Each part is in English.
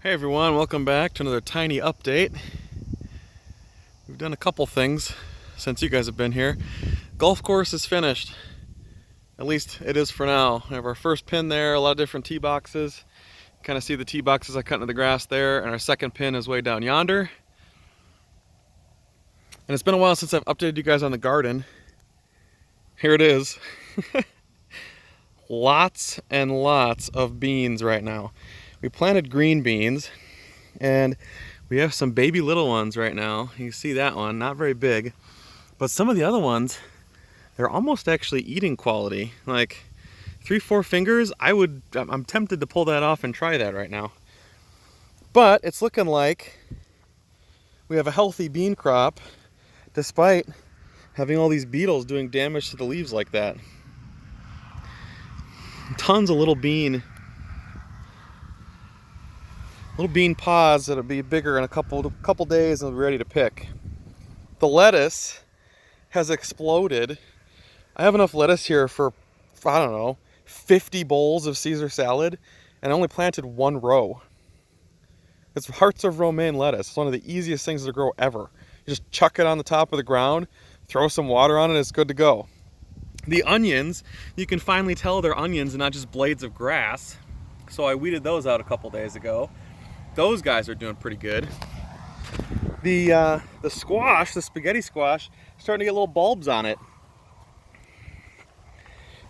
Hey everyone, welcome back to another tiny update. We've done a couple things since you guys have been here. Golf course is finished. At least it is for now. We have our first pin there, a lot of different tee boxes. Kind of see the tee boxes I cut into the grass there, and our second pin is way down yonder. And it's been a while since I've updated you guys on the garden. Here it is. Lots and lots of beans right now. We planted green beans, and we have some baby little ones right now. You see that one, not very big. But some of the other ones, they're almost actually eating quality. Like 3-4 fingers, I'm tempted to pull that off and try that right now. But it's looking like we have a healthy bean crop despite having all these beetles doing damage to the leaves like that. Tons of little bean pods that'll be bigger in a couple days and they'll be ready to pick. The lettuce has exploded. I have enough lettuce here for, I don't know, 50 bowls of Caesar salad, and I only planted one row. It's hearts of romaine lettuce. It's one of the easiest things to grow ever. You just chuck it on the top of the ground, throw some water on it, it's good to go. The onions, you can finally tell they're onions and not just blades of grass. So I weeded those out a couple days ago. Those guys are doing pretty good. The squash, the spaghetti squash, starting to get little bulbs on it.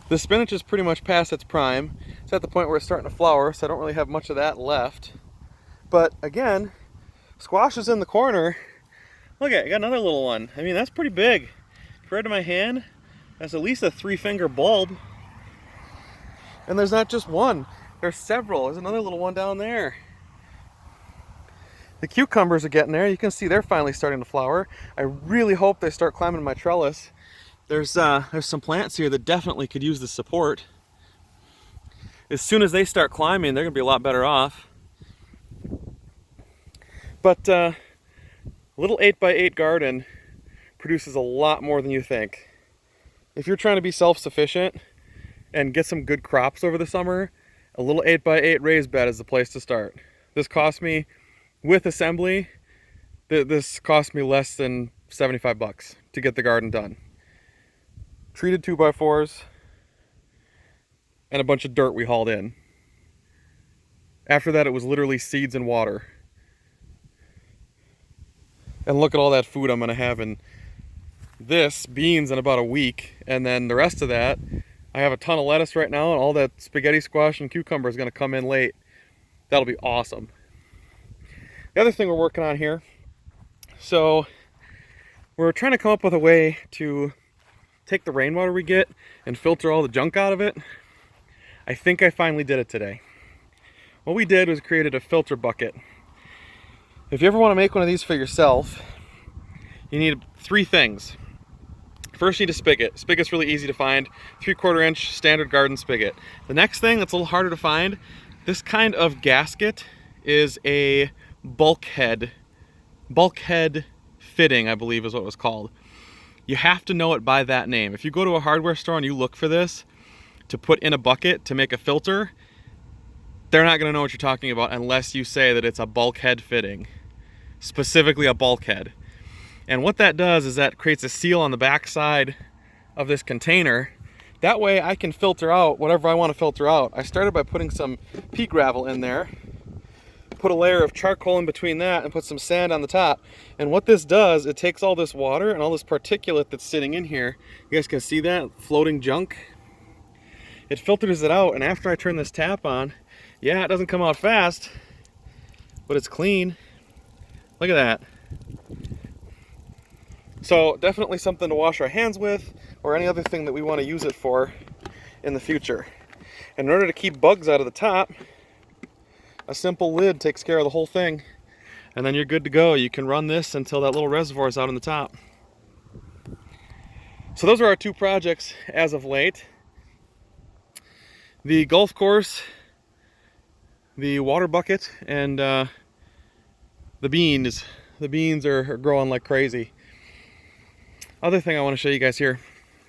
The spinach is pretty much past its prime. It's at the point where it's starting to flower, so I don't really have much of that left. But again, squash is in the corner. Look at it, I got another little one. I mean, that's pretty big. Compared to my hand, that's at least a 3-finger bulb. And there's not just one, there's several. There's another little one down there. The cucumbers are getting there. You can see they're finally starting to flower. I really hope they start climbing my trellis. There's some plants here that definitely could use the support. As soon as they start climbing, they're gonna be a lot better off. But a little 8x8 garden produces a lot more than you think. If you're trying to be self-sufficient and get some good crops over the summer, a little 8x8 raised bed is the place to start. This cost me, with assembly, this cost me less than 75 bucks to get the garden done. Treated 2x4s and a bunch of dirt we hauled in. After that, it was literally seeds and water. And look at all that food I'm gonna have in this, beans in about a week, and then the rest of that, I have a ton of lettuce right now, and all that spaghetti squash and cucumber is gonna come in late. That'll be awesome. The other thing we're working on here, so we're trying to come up with a way to take the rainwater we get and filter all the junk out of it. I think I finally did it today. What we did was created a filter bucket. If you ever want to make one of these for yourself, you need 3 things. First, you need a spigot. Spigot's really easy to find. 3/4 inch standard garden spigot. The next thing that's a little harder to find, this kind of gasket is a bulkhead fitting, I believe is what it was called. You have to know it by that name. If you go to a hardware store and you look for this to put in a bucket to make a filter, they're not gonna know what you're talking about unless you say that it's a bulkhead fitting, specifically a bulkhead. And what that does is that creates a seal on the back side of this container. That way I can filter out whatever I want to filter out. I started by putting some pea gravel in there, put a layer of charcoal in between that, and put some sand on the top. And what this does, it takes all this water and all this particulate that's sitting in here. You guys can see that floating junk. It filters it out, and after I turn this tap on, yeah, it doesn't come out fast, but it's clean. Look at that. So definitely something to wash our hands with, or any other thing that we want to use it for in the future. And in order to keep bugs out of the top, a simple lid takes care of the whole thing, and then you're good to go. You can run this until that little reservoir is out on the top. So those are our 2 projects as of late. The golf course, the water bucket, and the beans. The beans are growing like crazy. Other thing I want to show you guys here.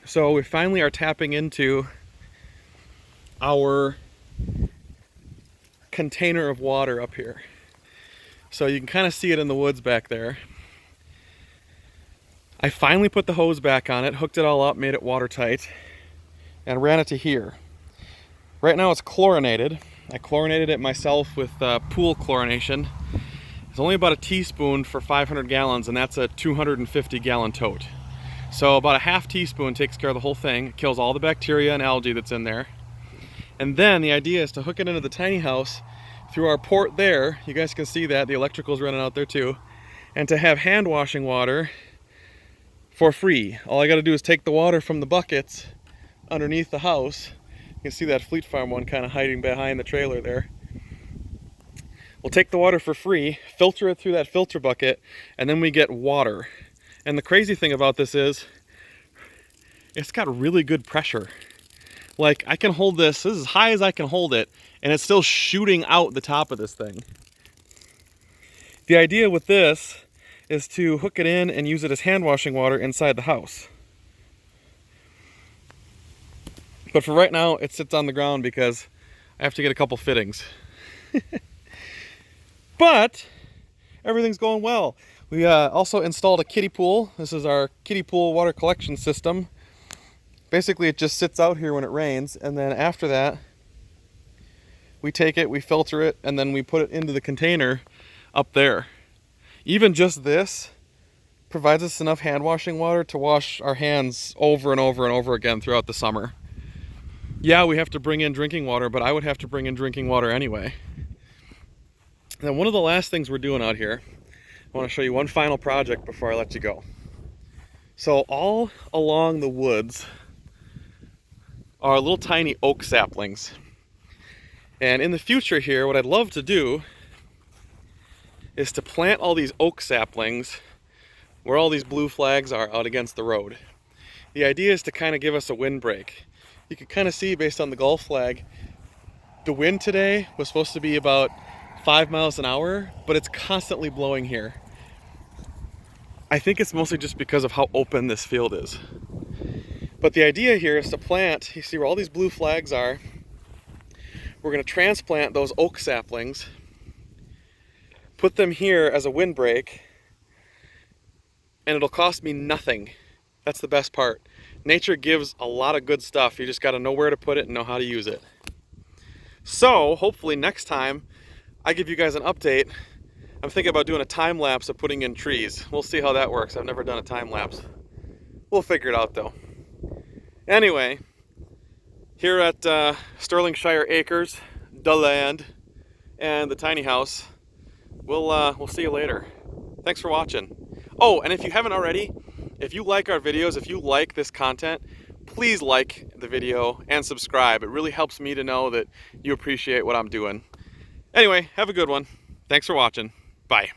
So we finally are tapping into our container of water up here. So you can kind of see it in the woods back there. I finally put the hose back on it, hooked it all up, made it watertight, and ran it to here. Right now it's chlorinated. I chlorinated it myself with pool chlorination. It's only about a teaspoon for 500 gallons, and that's a 250 gallon tote. So about a half teaspoon takes care of the whole thing. It kills all the bacteria and algae that's in there. And then the idea is to hook it into the tiny house through our port there. You guys can see that, the electrical's running out there too. And to have hand washing water for free. All I gotta do is take the water from the buckets underneath the house. You can see that Fleet Farm one kind of hiding behind the trailer there. We'll take the water for free, filter it through that filter bucket, and then we get water. And the crazy thing about this is, it's got really good pressure. Like, I can hold this is as high as I can hold it, and it's still shooting out the top of this thing. The idea with this is to hook it in and use it as hand washing water inside the house. But for right now, it sits on the ground because I have to get a couple fittings. But everything's going well. We also installed a kiddie pool. This is our kiddie pool water collection system. Basically, it just sits out here when it rains, and then after that, we take it, we filter it, and then we put it into the container up there. Even just this provides us enough hand washing water to wash our hands over and over and over again throughout the summer. Yeah, we have to bring in drinking water, but I would have to bring in drinking water anyway. Now, one of the last things we're doing out here, I want to show you one final project before I let you go. So all along the woods are little tiny oak saplings. And in the future here, what I'd love to do is to plant all these oak saplings where all these blue flags are out against the road. The idea is to kind of give us a windbreak. You can kind of see based on the Gulf flag, the wind today was supposed to be about 5 miles an hour, but it's constantly blowing here. I think it's mostly just because of how open this field is. But the idea here is to plant, you see where all these blue flags are, we're going to transplant those oak saplings, put them here as a windbreak, and it'll cost me nothing. That's the best part. Nature gives a lot of good stuff. You just got to know where to put it and know how to use it. So hopefully next time I give you guys an update. I'm thinking about doing a time lapse of putting in trees. We'll see how that works. I've never done a time lapse. We'll figure it out though. Anyway, here at Sterlingshire Acres, the land, and the tiny house, we'll see you later. Thanks for watching. Oh, and if you haven't already, if you like our videos, if you like this content, please like the video and subscribe. It really helps me to know that you appreciate what I'm doing. Anyway, have a good one. Thanks for watching. Bye.